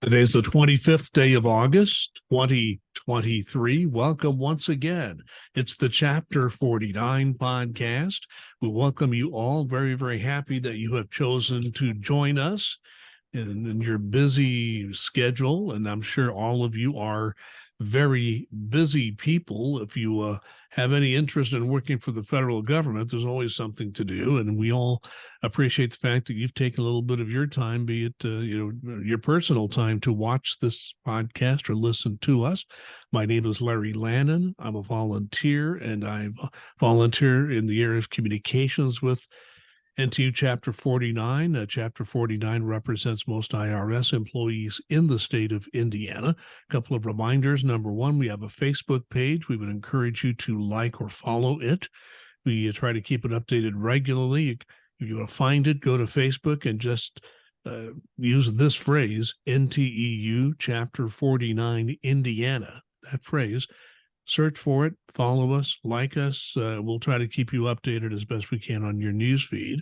Today's the 25th day of August, 2023. Welcome once again. It's the Chapter 49 podcast. We welcome you all. Very, very happy that you have chosen to join us in your busy schedule. And I'm sure all of you are very busy people. If you have any interest in working for the federal government, there's always something to do. And we all appreciate the fact that you've taken a little bit of your time, be it your personal time, to watch this podcast or listen to us. My name is Larry Lannan. I'm a volunteer, and I volunteer in the area of communications with NTU Chapter 49. Chapter 49 represents most IRS employees in the state of Indiana. A couple of reminders. Number one, we have a Facebook page. We would encourage you to like or follow it. We try to keep it updated regularly. If you want to find it, go to Facebook and just use this phrase, NTEU Chapter 49 Indiana. That phrase. Search for it, follow us, like us. We'll try to keep you updated as best we can on your news feed.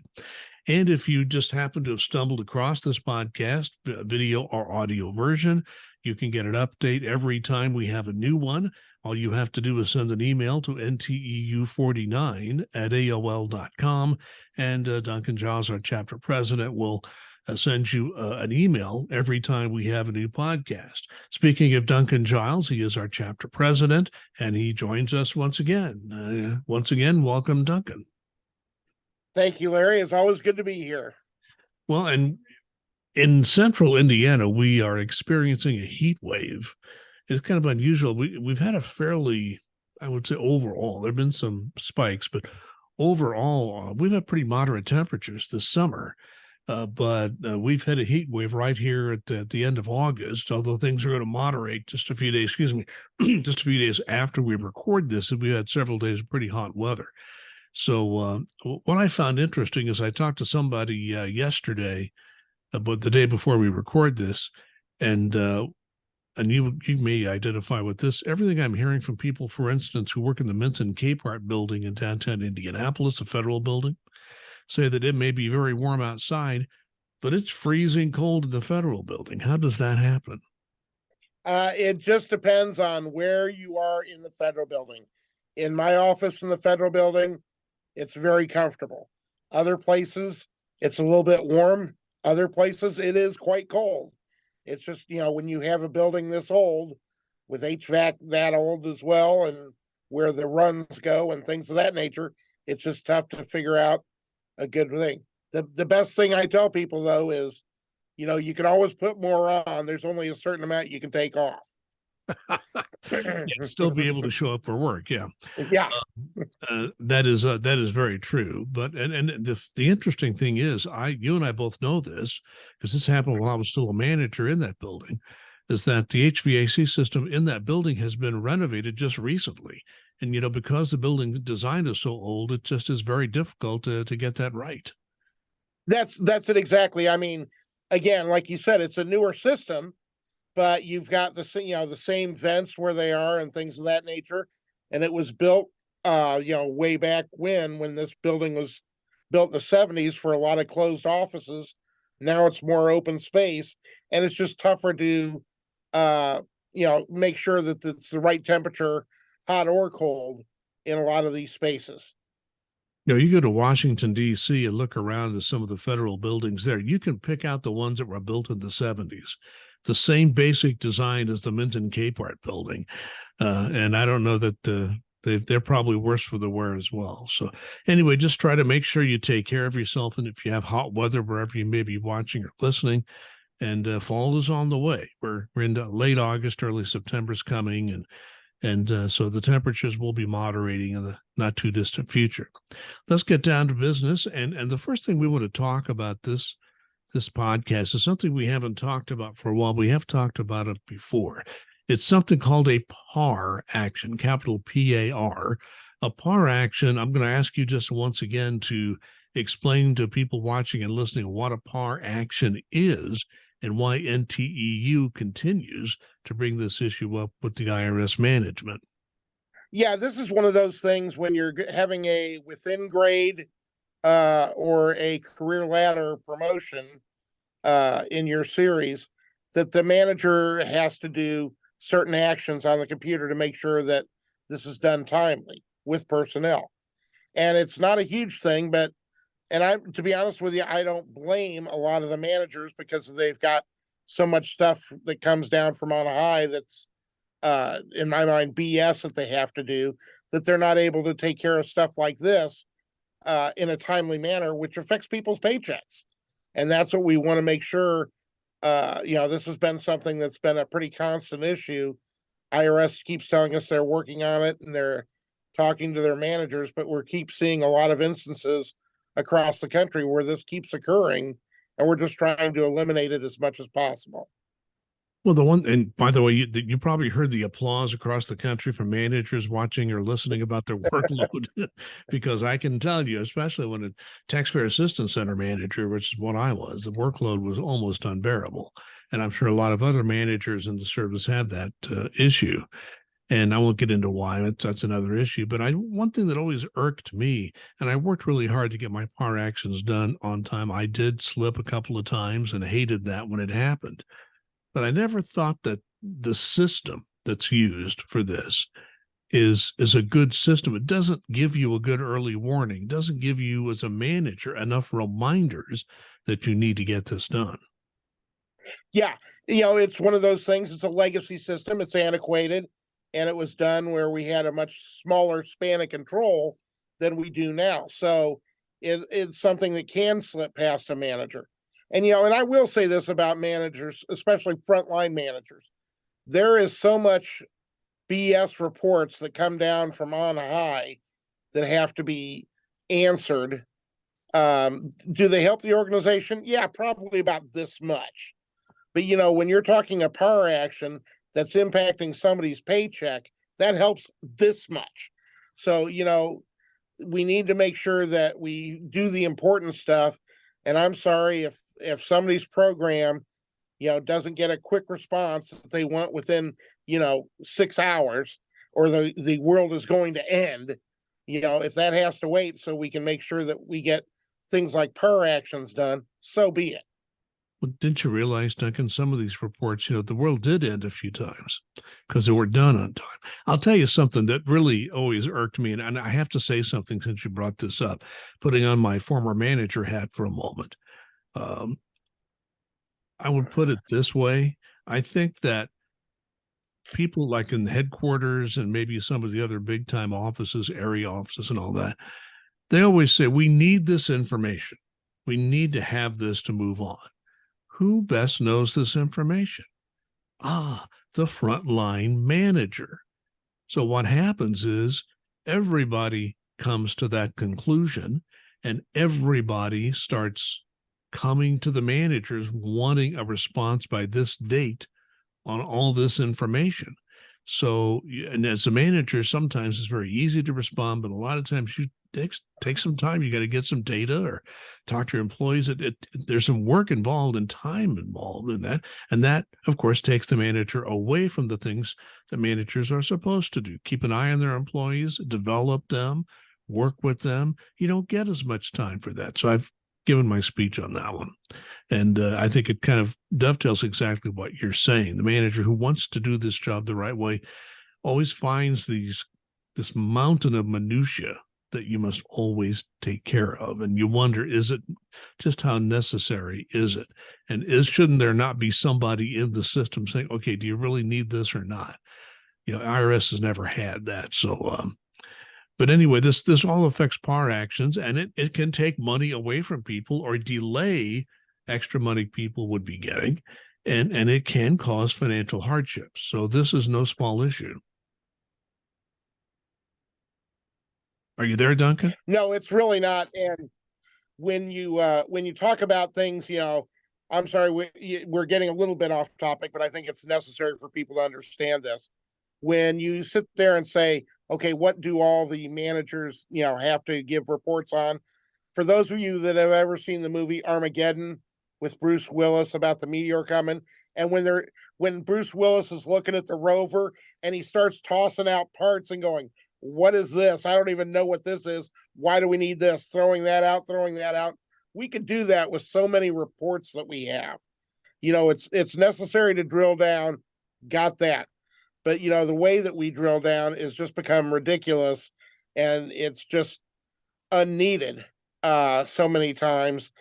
And if you just happen to have stumbled across this podcast, video or audio version, you can get an update every time we have a new one. All you have to do is send an email to nteu49@aol.com, and Duncan Giles, our chapter president, will send you an email every time we have a new podcast. Speaking of Duncan Giles, he is our chapter president, and he joins us once again. Welcome, Duncan. Thank you, Larry. It's always good to be here. Well, and in central Indiana, we are experiencing a heat wave. It's kind of unusual. We've had a fairly, I would say, overall, there have been some spikes, but overall, we've had pretty moderate temperatures this summer. But we've had a heat wave right here at the end of August, although things are going to moderate just a few days, just a few days after we record this, and we had several days of pretty hot weather. So what I found interesting is I talked to somebody yesterday, about the day before we record this, and you may identify with this. Everything I'm hearing from people, for instance, who work in the Minton Capehart building in downtown Indianapolis, a federal building, say that it may be very warm outside, but it's freezing cold in the federal building. How does that happen? It just depends on where you are in the federal building. In my office in the federal building, it's very comfortable. Other places, it's a little bit warm. Other places, it is quite cold. It's just, when you have a building this old, with HVAC that old as well, and where the runs go and things of that nature, it's just tough to figure out a good thing. The best thing I tell people, though, is, you can always put more on. There's only a certain amount you can take off. Still be able to show up for work. Yeah. Yeah. That is very true. But and the interesting thing is, you and I both know this because this happened while I was still a manager in that building, is that the HVAC system in that building has been renovated just recently. And, because the building design is so old, it just is very difficult to get that right. That's it exactly. I mean, again, like you said, it's a newer system, but you've got the same vents where they are and things of that nature. And it was built, way back when this building was built in the 70s for a lot of closed offices. Now it's more open space, and it's just tougher to, make sure that it's the right temperature, hot or cold, in a lot of these spaces. You go to Washington, D.C. and look around at some of the federal buildings there. You can pick out the ones that were built in the 70s. The same basic design as the Minton Capehart building. And I don't know that they're probably worse for the wear as well. So anyway, just try to make sure you take care of yourself. And if you have hot weather wherever you may be watching or listening, and fall is on the way. We're in late August, early September's coming, and so the temperatures will be moderating in the not too distant future. Let's get down to business. And the first thing we want to talk about this podcast is something we haven't talked about for a while. We have talked about it before. It's something called a PAR action, capital PAR. A PAR action, I'm going to ask you just once again to explain to people watching and listening what a PAR action is and why NTEU continues to bring this issue up with the IRS management. Yeah, this is one of those things when you're having a within grade or a career ladder promotion in your series that the manager has to do certain actions on the computer to make sure that this is done timely with personnel. And it's not a huge thing, but to be honest with you, I don't blame a lot of the managers because they've got so much stuff that comes down from on high that's in my mind BS that they have to do, that they're not able to take care of stuff like this in a timely manner, which affects people's paychecks. And that's what we want to make sure. This has been something that's been a pretty constant issue. IRS keeps telling us they're working on it and they're talking to their managers, but we keep seeing a lot of instances across the country where this keeps occurring, and we're just trying to eliminate it as much as possible. Well, and by the way, you probably heard the applause across the country from managers watching or listening about their workload, because I can tell you, especially when a taxpayer assistance center manager, which is what I was, the workload was almost unbearable. And I'm sure a lot of other managers in the service have that issue. And I won't get into why, that's another issue. But one thing that always irked me, and I worked really hard to get my par actions done on time. I did slip a couple of times and hated that when it happened. But I never thought that the system that's used for this is a good system. It doesn't give you a good early warning, doesn't give you as a manager enough reminders that you need to get this done. Yeah, it's one of those things. It's a legacy system. It's antiquated, and it was done where we had a much smaller span of control than we do now. So it's something that can slip past a manager. And I will say this about managers, especially frontline managers. There is so much BS reports that come down from on high that have to be answered. Do they help the organization? Yeah, probably about this much. But when you're talking a par action that's impacting somebody's paycheck, that helps this much. So, we need to make sure that we do the important stuff. And I'm sorry if somebody's program, doesn't get a quick response that they want within, 6 hours, or the world is going to end, if that has to wait so we can make sure that we get things like per actions done, so be it. Well, didn't you realize, Duncan, some of these reports, the world did end a few times because they were done on time. I'll tell you something that really always irked me, and I have to say something since you brought this up, putting on my former manager hat for a moment. I would put it this way. I think that people like in the headquarters and maybe some of the other big time offices, area offices and all that, they always say, we need this information. We need to have this to move on. Who best knows this information? The frontline manager. So what happens is everybody comes to that conclusion, and everybody starts coming to the managers wanting a response by this date on all this information. So, and as a manager, sometimes it's very easy to respond, but a lot of times you take some time. You got to get some data or talk to your employees. There's some work involved and time involved in that. And that, of course, takes the manager away from the things that managers are supposed to do. Keep an eye on their employees, develop them, work with them. You don't get as much time for that. So I've given my speech on that one. And I think it kind of dovetails exactly what you're saying. The manager who wants to do this job the right way always finds this mountain of minutia that you must always take care of. And you wonder, is it just how necessary is it? And shouldn't there not be somebody in the system saying, okay, do you really need this or not? IRS has never had that. So, but anyway, this all affects par actions, and it can take money away from people or delay extra money people would be getting, and it can cause financial hardships. So this is no small issue. Are you there, Duncan? No, it's really not. And when you talk about things, I'm sorry, we're getting a little bit off topic, but I think it's necessary for people to understand this. When you sit there and say, okay, what do all the managers, have to give reports on? For those of you that have ever seen the movie Armageddon with Bruce Willis about the meteor coming, and when Bruce Willis is looking at the rover and he starts tossing out parts and going, what is this? I don't even know what this is. Why do we need this? Throwing that out. We could do that with so many reports that we have. it's necessary to drill down. Got that. But the way that we drill down is just become ridiculous, and it's just unneeded so many times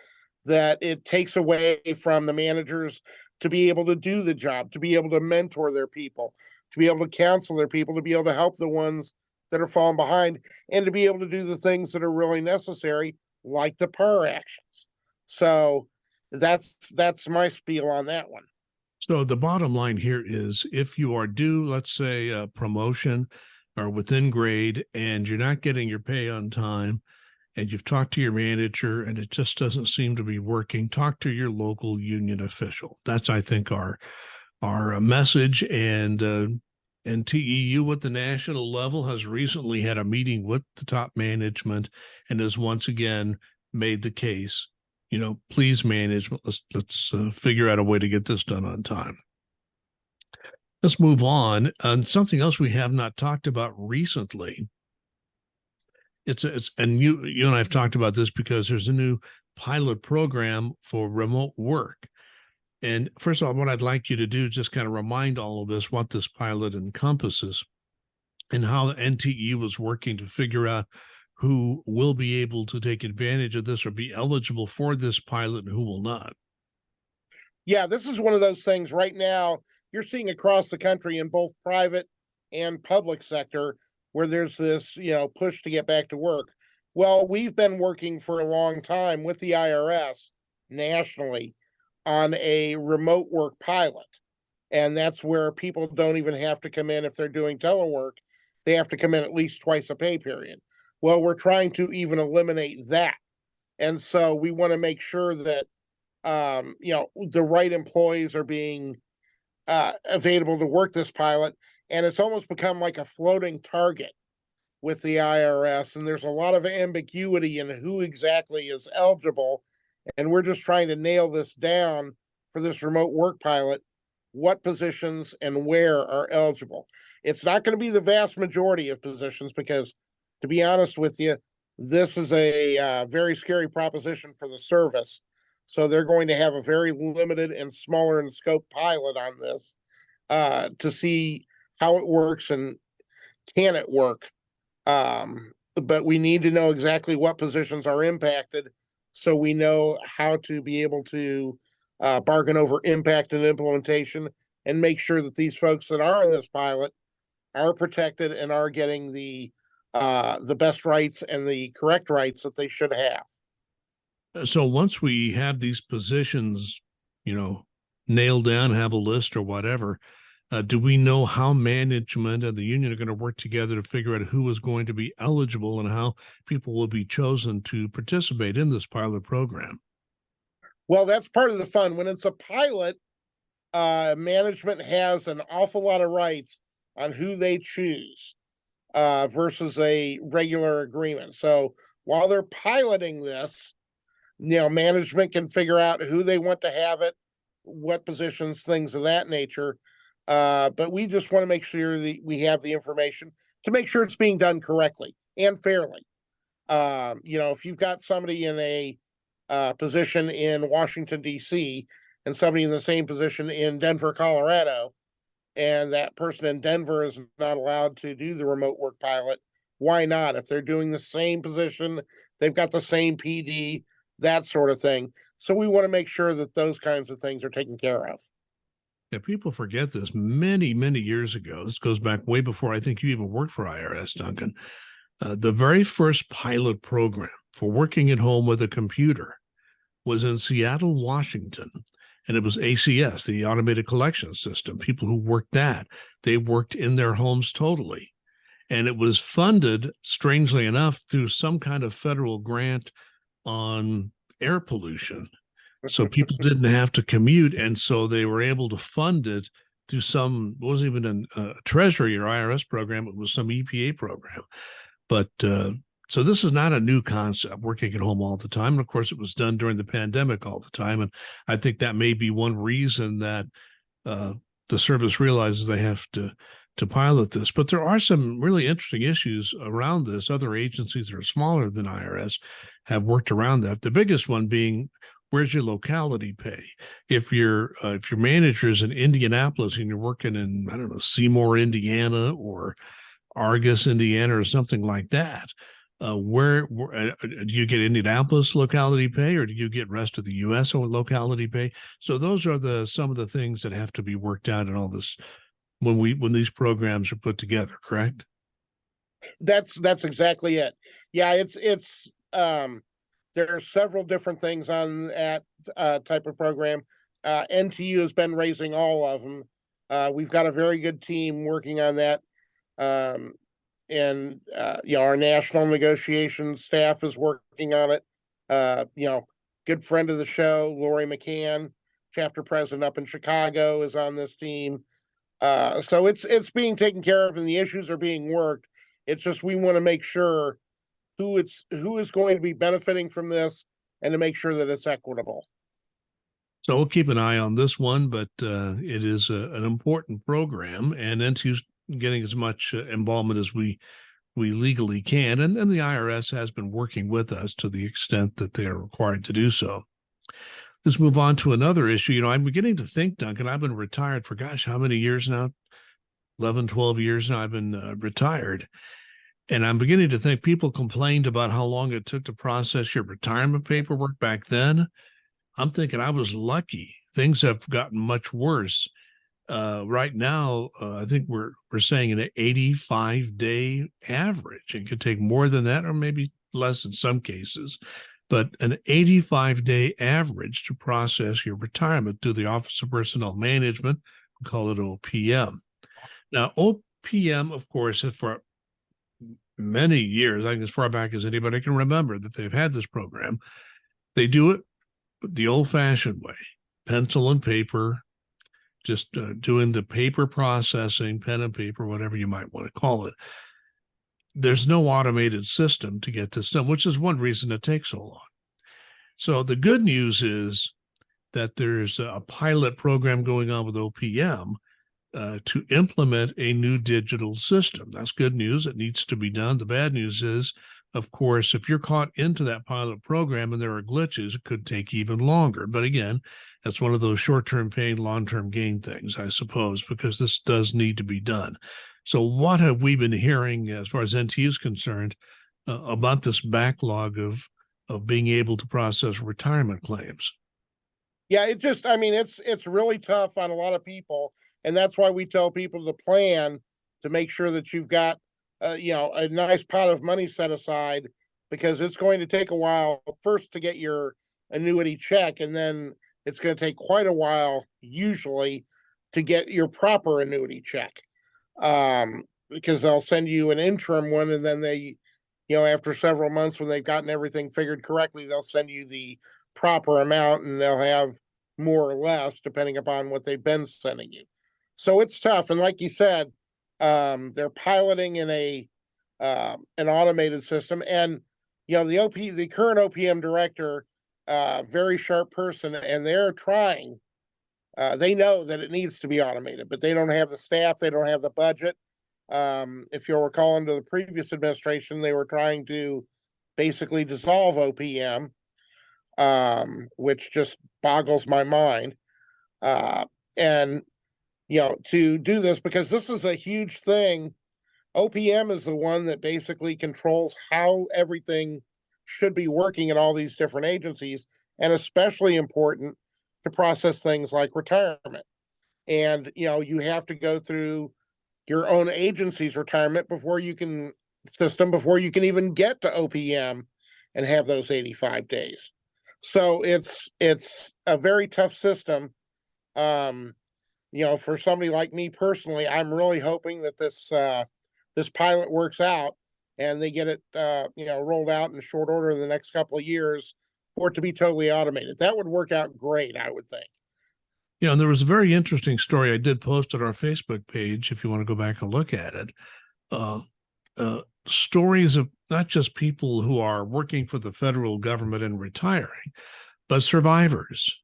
that it takes away from the managers to be able to do the job, to be able to mentor their people, to be able to counsel their people, to be able to help the ones that are falling behind, and to be able to do the things that are really necessary, like the PER actions. So that's my spiel on that one. So the bottom line here is if you are due, let's say, a promotion or within grade, and you're not getting your pay on time, and you've talked to your manager and it just doesn't seem to be working, talk to your local union official. That's, I think, our message. And TEU at the national level has recently had a meeting with the top management and has once again made the case, please management, let's figure out a way to get this done on time. Let's move on. And something else we have not talked about recently. And you and I have talked about this because there's a new pilot program for remote work. And first of all, what I'd like you to do is just kind of remind all of us what this pilot encompasses and how the NTE was working to figure out who will be able to take advantage of this or be eligible for this pilot and who will not. Yeah, this is one of those things right now you're seeing across the country in both private and public sector where there's this, push to get back to work. Well, we've been working for a long time with the IRS nationally on a remote work pilot. And that's where people don't even have to come in if they're doing telework. They have to come in at least twice a pay period. Well, we're trying to even eliminate that. And so we want to make sure that, the right employees are being available to work this pilot. And it's almost become like a floating target with the IRS. And there's a lot of ambiguity in who exactly is eligible. And we're just trying to nail this down for this remote work pilot, what positions and where are eligible. It's not going to be the vast majority of positions because, to be honest with you, this is a very scary proposition for the service. So they're going to have a very limited and smaller in scope pilot on this to see how it works and can it work. But we need to know exactly what positions are impacted so we know how to be able to bargain over impact and implementation and make sure that these folks that are in this pilot are protected and are getting the best rights and the correct rights that they should have. So once we have these positions, nailed down, have a list or whatever, do we know how management and the union are going to work together to figure out who is going to be eligible and how people will be chosen to participate in this pilot program? Well, that's part of the fun. When it's a pilot, management has an awful lot of rights on who they choose versus a regular agreement. So while they're piloting this, management can figure out who they want to have it, what positions, things of that nature. But we just want to make sure that we have the information to make sure it's being done correctly and fairly. If you've got somebody in a position in Washington, D.C., and somebody in the same position in Denver, Colorado, and that person in Denver is not allowed to do the remote work pilot, why not? If they're doing the same position, they've got the same PD, that sort of thing. So we want to make sure that those kinds of things are taken care of. Yeah, people forget this. Many, many years ago, this goes back way before I think you even worked for IRS, Duncan. The very first pilot program for working at home with a computer was in Seattle, Washington, and it was ACS, the Automated Collection System. People who worked that, they worked in their homes totally. And it was funded, strangely enough, through some kind of federal grant on air pollution. So people didn't have to commute. And so they were able to fund it through it wasn't even a Treasury or IRS program, it was some EPA program. But so this is not a new concept, working at home all the time. And of course, it was done during the pandemic all the time. And I think that may be one reason that the service realizes they have to pilot this. But there are some really interesting issues around this. Other agencies that are smaller than IRS have worked around that. The biggest one being where's your locality pay? If your manager is in Indianapolis and you're working in, I don't know, Seymour, Indiana, or Argus, Indiana, or something like that, where do you get Indianapolis locality pay, or do you get rest of the U.S. or locality pay? So those are some of the things that have to be worked out in all this when these programs are put together. Correct? That's exactly it. Yeah, it's there are several different things on that type of program. NTU has been raising all of them. We've got a very good team working on that. Um, and our national negotiations staff is working on it. Good friend of the show, Lori McCann, chapter president up in Chicago, is on this team. So it's being taken care of, and the issues are being worked. It's just we want to make sure who is going to be benefiting from this, and to make sure that it's equitable. So we'll keep an eye on this one, but it is an important program, and NTU's getting as much involvement as we legally can, and the IRS has been working with us to the extent that they are required to do so. Let's move on to another issue. I'm beginning to think, Duncan, I've been retired for, gosh, how many years now? 11, 12 years now I've been retired. And I'm beginning to think people complained about how long it took to process your retirement paperwork back then. I'm thinking I was lucky. Things have gotten much worse. Right now, I think we're saying an 85-day average. It could take more than that, or maybe less in some cases, but an 85-day average to process your retirement through the Office of Personnel Management. We call it OPM. Now, OPM, of course, for many years, I think as far back as anybody can remember, that they've had this program. They do it the old-fashioned way, pencil and paper, just doing the paper processing, pen and paper, whatever you might want to call it. There's no automated system to get this done, which is one reason it takes so long. So the good news is that there's a pilot program going on with OPM to implement a new digital system. That's good news. It needs to be done. The bad news is, of course, if you're caught into that pilot program and there are glitches, it could take even longer. But again, that's one of those short-term pain, long-term gain things, I suppose, because this does need to be done. So what have we been hearing as far as NTU is concerned about this backlog of being able to process retirement claims? Yeah, it's really tough on a lot of people, and that's why we tell people to plan to make sure that you've got a nice pot of money set aside, because it's going to take a while first to get your annuity check, and then it's going to take quite a while usually to get your proper annuity check. Because they'll send you an interim one, and then they, after several months, when they've gotten everything figured correctly, they'll send you the proper amount, and they'll have more or less depending upon what they've been sending you. So it's tough. And like you said, they're piloting in an automated system, and the current OPM director, very sharp person, and they're trying. They know that it needs to be automated, but they don't have the staff. They don't have the budget. If you'll recall, under the previous administration, they were trying to basically dissolve OPM, which just boggles my mind. And to do this, because this is a huge thing. OPM is the one that basically controls how everything should be working in all these different agencies, and especially important to process things like retirement. And you have to go through your own agency's retirement before you can even get to OPM and have those 85 days. So it's a very tough system. For somebody like me personally, I'm really hoping that this pilot works out and they get it rolled out in short order in the next couple of years for it to be totally automated. That would work out great, I would think. Yeah, and there was a very interesting story I did post on our Facebook page, if you want to go back and look at it. Stories of not just people who are working for the federal government and retiring, but survivors.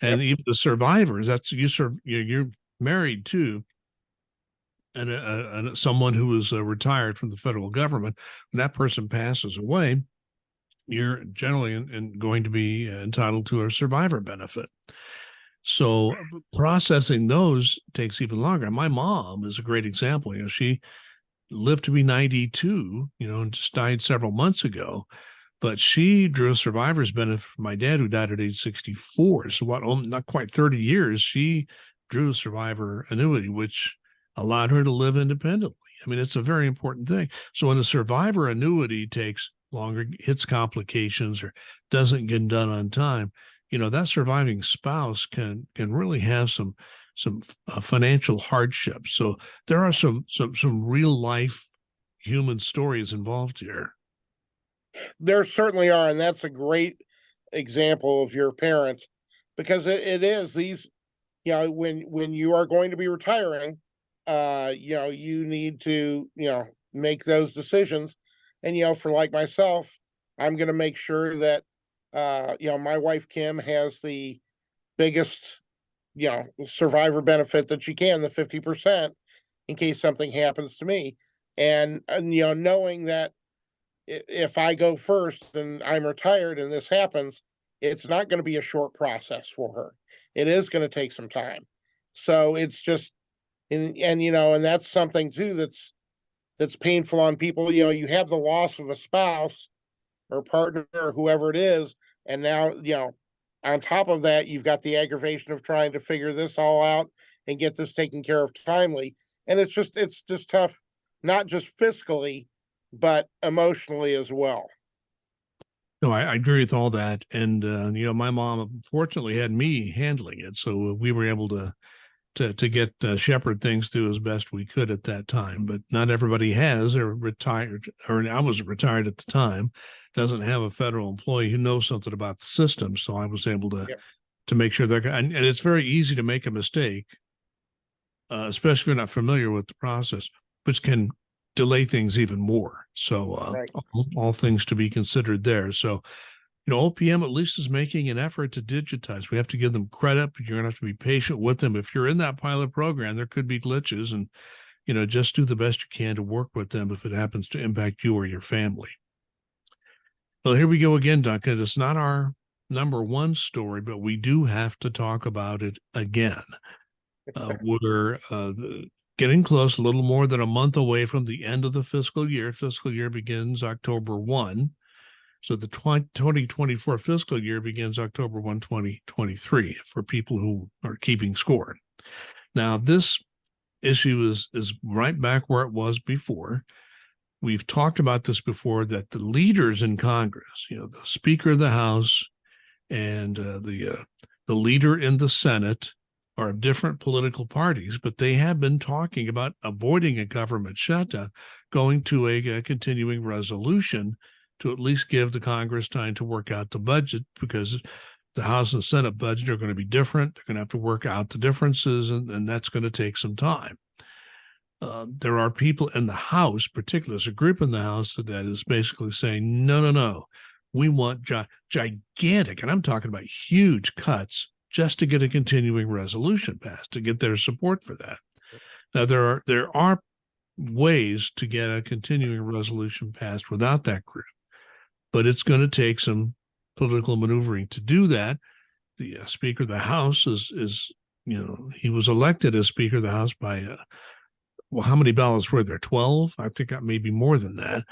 And even the survivors, that's you're married to and someone who is retired from the federal government. When that person passes away, you're generally going to be entitled to a survivor benefit. So processing those takes even longer. My mom is a great example. She lived to be 92, and just died several months ago. But she drew a survivor's benefit from my dad, who died at age 64. So not quite 30 years, she drew a survivor annuity, which allowed her to live independently. I mean, it's a very important thing. So when a survivor annuity takes longer, hits complications, or doesn't get done on time, that surviving spouse can really have some financial hardship. So there are some real life human stories involved here. There certainly are, and that's a great example of your parents, because it is these, when you are going to be retiring, you need to, make those decisions. And, for like myself, I'm going to make sure that, my wife, Kim, has the biggest, survivor benefit that she can, the 50%, in case something happens to me. And knowing that if I go first and I'm retired and this happens, it's not going to be a short process for her. It is going to take some time. So it's just, and that's something too that's painful on people. You have the loss of a spouse or partner or whoever it is, and now, on top of that, you've got the aggravation of trying to figure this all out and get this taken care of timely. And it's just tough, not just fiscally, but emotionally as well. No, I agree with all that. And, my mom fortunately had me handling it. So we were able to get shepherd things through as best we could at that time. But not everybody has, or retired, or I was retired at the time, doesn't have a federal employee who knows something about the system. So I was able to Yep. to make sure that, and it's very easy to make a mistake, especially if you're not familiar with the process, which can delay things even more. So Right. all things to be considered there. So, OPM at least is making an effort to digitize. We have to give them credit, but you're going to have to be patient with them. If you're in that pilot program, there could be glitches, and, just do the best you can to work with them if it happens to impact you or your family. Well, here we go again, Duncan. It's not our number one story, but we do have to talk about it again. We're getting close, a little more than a month away from the end of the fiscal year. Fiscal year begins October 1. So the 2024 fiscal year begins October 1, 2023, for people who are keeping score. Now, this issue is right back where it was before. We've talked about this before, that the leaders in Congress, the Speaker of the House and the leader in the Senate, are of different political parties, but they have been talking about avoiding a government shutdown, going to a continuing resolution to at least give the Congress time to work out the budget, because the House and Senate budget are going to be different. They're going to have to work out the differences, and that's going to take some time. There are people in the House, particularly there's a group in the House that is basically saying, no, we want gigantic, and I'm talking about huge cuts, just to get a continuing resolution passed, to get their support for that. Now, there are ways to get a continuing resolution passed without that group, but it's going to take some political maneuvering to do that. The Speaker of the House is he was elected as Speaker of the House by how many ballots were there? 12? I think maybe more than that.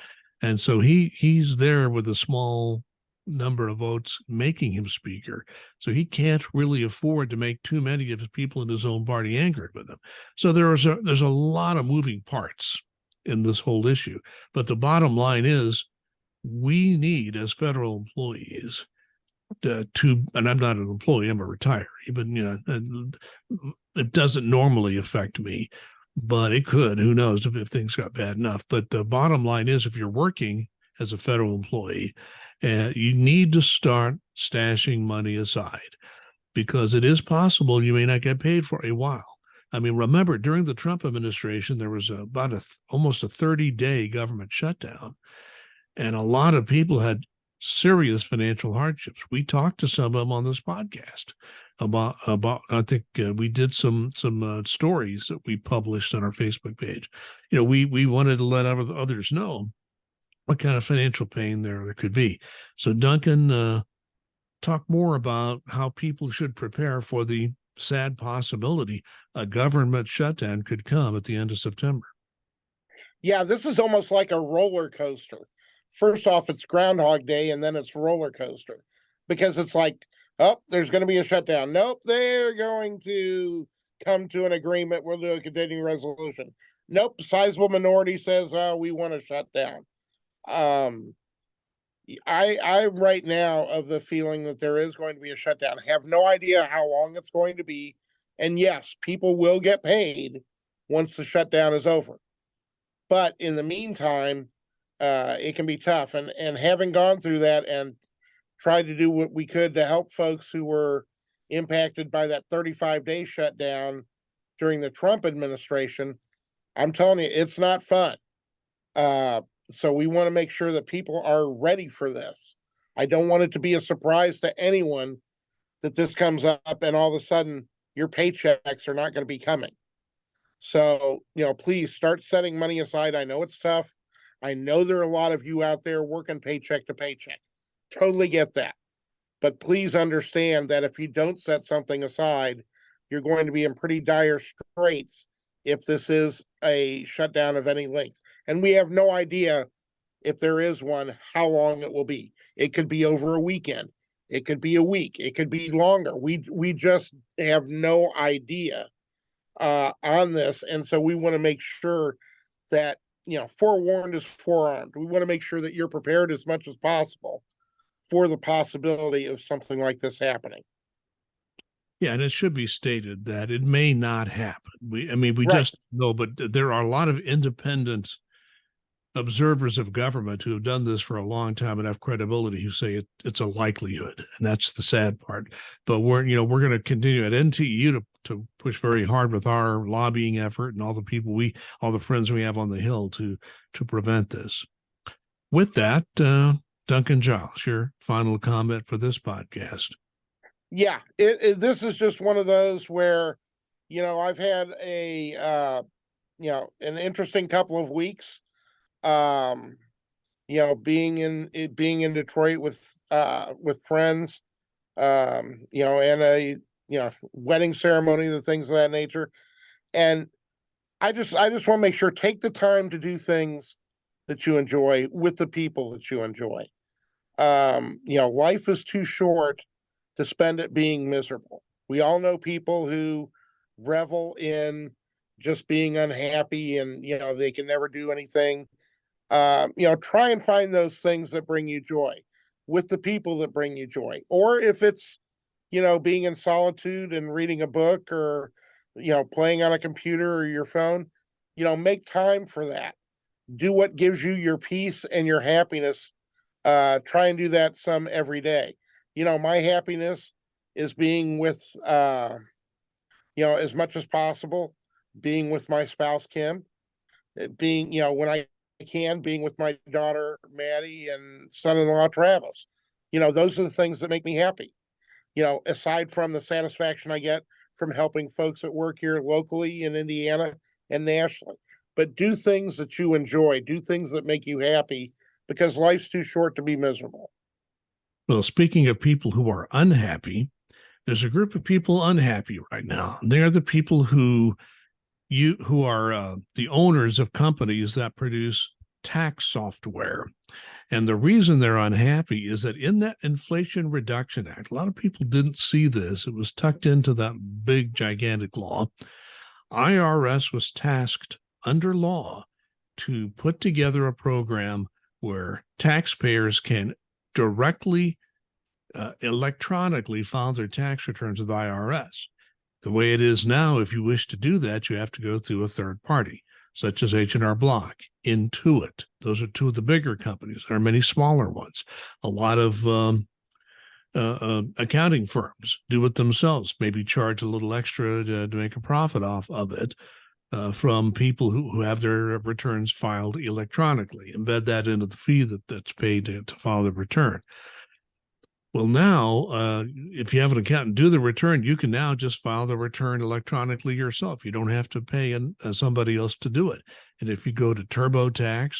And so he's there with a small number of votes making him Speaker. So he can't really afford to make too many of his people in his own party angry with him. So there's a lot of moving parts in this whole issue. But the bottom line is, we need, as federal employees, and I'm not an employee, I'm a retiree, but it doesn't normally affect me, but it could. Who knows if things got bad enough. But the bottom line is, if you're working as a federal employee, you need to start stashing money aside, because it is possible you may not get paid for a while. I mean, remember, during the Trump administration, there was about almost a 30-day government shutdown, and a lot of people had serious financial hardships. We talked to some of them on this podcast about I think we did some stories that we published on our Facebook page. We wanted to let others know what kind of financial pain there could be. So, Duncan, talk more about how people should prepare for the sad possibility a government shutdown could come at the end of September. Yeah, this is almost like a roller coaster. First off, it's Groundhog Day, and then it's roller coaster because it's like, oh, there's going to be a shutdown. Nope, they're going to come to an agreement. We'll do a continuing resolution. Nope, sizable minority says, oh, we want to shut down. I'm right now of the feeling that there is going to be a shutdown. I have no idea how long it's going to be. And yes, people will get paid once the shutdown is over. But in the meantime, it can be tough. And having gone through that and tried to do what we could to help folks who were impacted by that 35-day shutdown during the Trump administration, I'm telling you, it's not fun. So we want to make sure that people are ready for this. I don't want it to be a surprise to anyone that this comes up and all of a sudden your paychecks are not going to be coming. So, please start setting money aside. I know it's tough. I know there are a lot of you out there working paycheck to paycheck. Totally get that. But please understand that if you don't set something aside, you're going to be in pretty dire straits if this is a shutdown of any length. And we have no idea, if there is one, how long it will be. It could be over a weekend. It could be a week. It could be longer. We just have no idea on this. And so we want to make sure that, forewarned is forearmed. We want to make sure that you're prepared as much as possible for the possibility of something like this happening. Yeah, and it should be stated that it may not happen. We Right. just know, but there are a lot of independent observers of government who have done this for a long time and have credibility who say it's a likelihood, and that's the sad part. But we're going to continue at NTU to push very hard with our lobbying effort and all the friends we have on the Hill to prevent this. With that, Duncan Giles, your final comment for this podcast. Yeah, this is just one of those where, I've had an interesting couple of weeks. Being in Detroit with friends, and a wedding ceremony, the things of that nature, and I just want to make sure take the time to do things that you enjoy with the people that you enjoy. Life is too short to spend it being miserable. We all know people who revel in just being unhappy and, they can never do anything. Try and find those things that bring you joy with the people that bring you joy. Or if it's, being in solitude and reading a book or, playing on a computer or your phone, make time for that. Do what gives you your peace and your happiness. Try and do that some every day. My happiness is being with, as much as possible, being with my spouse, Kim, being, when I can, being with my daughter, Maddie, and son-in-law, Travis. Those are the things that make me happy. Aside from the satisfaction I get from helping folks that work here locally in Indiana and nationally. But do things that you enjoy, do things that make you happy, because life's too short to be miserable. Well, speaking of people who are unhappy, there's a group of people unhappy right now. They're the people who are the owners of companies that produce tax software. And the reason they're unhappy is that in that Inflation Reduction Act, a lot of people didn't see this. It was tucked into that big, gigantic law. IRS was tasked under law to put together a program where taxpayers can directly, electronically file their tax returns with the IRS. The way it is now, if you wish to do that, you have to go through a third party, such as H&R Block, Intuit. Those are two of the bigger companies. There are many smaller ones. A lot of accounting firms do it themselves, maybe charge a little extra to make a profit off of it from people who have their returns filed electronically, embed that into the fee that's paid to file the return. Well, now, if you have an accountant do the return, you can now just file the return electronically yourself. You don't have to pay somebody else to do it. And if you go to TurboTax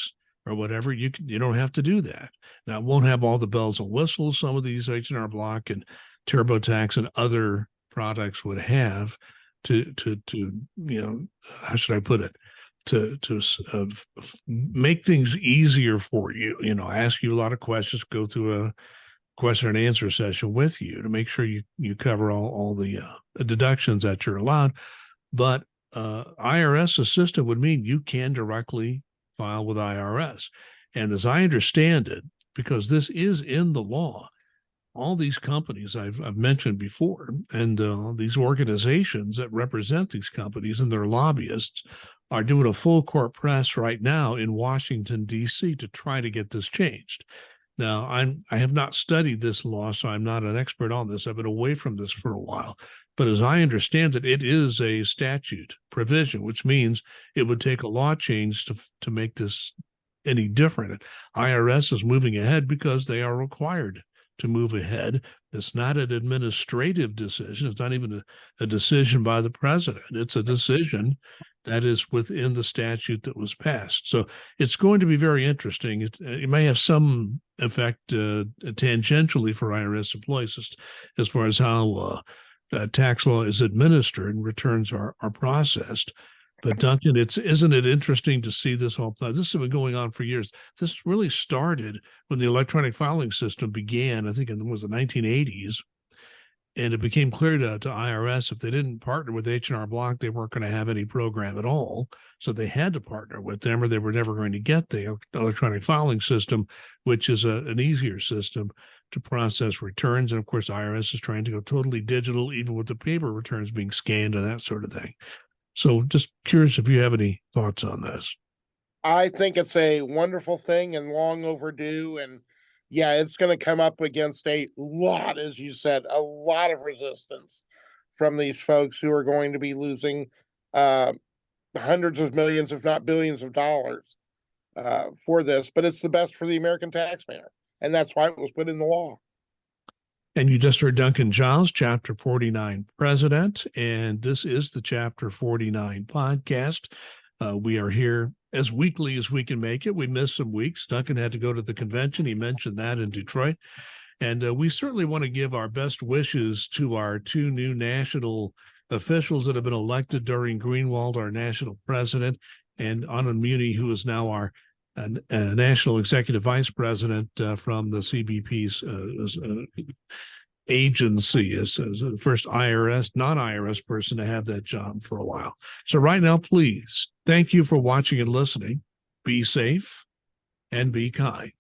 or whatever, you don't have to do that. Now, it won't have all the bells and whistles some of these H&R Block and TurboTax and other products would have to how should I put it? To make things easier for you, ask you a lot of questions, go through a question and answer session with you to make sure you cover all the deductions that you're allowed. But IRS assistant would mean you can directly file with IRS. And as I understand it, because this is in the law, all these companies I've mentioned before, and these organizations that represent these companies and their lobbyists are doing a full court press right now in Washington, D.C. to try to get this changed. Now, I have not studied this law, so I'm not an expert on this. I've been away from this for a while. But as I understand it, it is a statute provision, which means it would take a law change to make this any different. IRS is moving ahead because they are required to move ahead. It's not an administrative decision. It's not even a decision by the president. It's a decision that is within the statute that was passed. So it's going to be very interesting. It may have some effect tangentially for IRS employees as far as how tax law is administered and returns are processed. But Duncan, isn't it interesting to see this whole plan? This has been going on for years. This really started when the electronic filing system began, I think it was the 1980s. And it became clear to IRS if they didn't partner with H&R Block, they weren't going to have any program at all. So they had to partner with them or they were never going to get the electronic filing system, which is an easier system to process returns. And of course, IRS is trying to go totally digital, even with the paper returns being scanned and that sort of thing. So just curious if you have any thoughts on this. I think it's a wonderful thing and long overdue. And yeah, it's going to come up against a lot, as you said, a lot of resistance from these folks who are going to be losing hundreds of millions, if not billions of dollars for this. But it's the best for the American taxpayer. And that's why it was put in the law. And you just heard Duncan Giles, Chapter 49 president, and this is the Chapter 49 podcast. We are here as weekly as we can make it. We missed some weeks. Duncan had to go to the convention. He mentioned that in Detroit. And we certainly want to give our best wishes to our two new national officials that have been elected during Greenwald, our national president, and Anand Muni, who is now our national executive vice president from the CBP's agency as the first non-IRS person to have that job for a while. So right now, please, thank you for watching and listening. Be safe and be kind.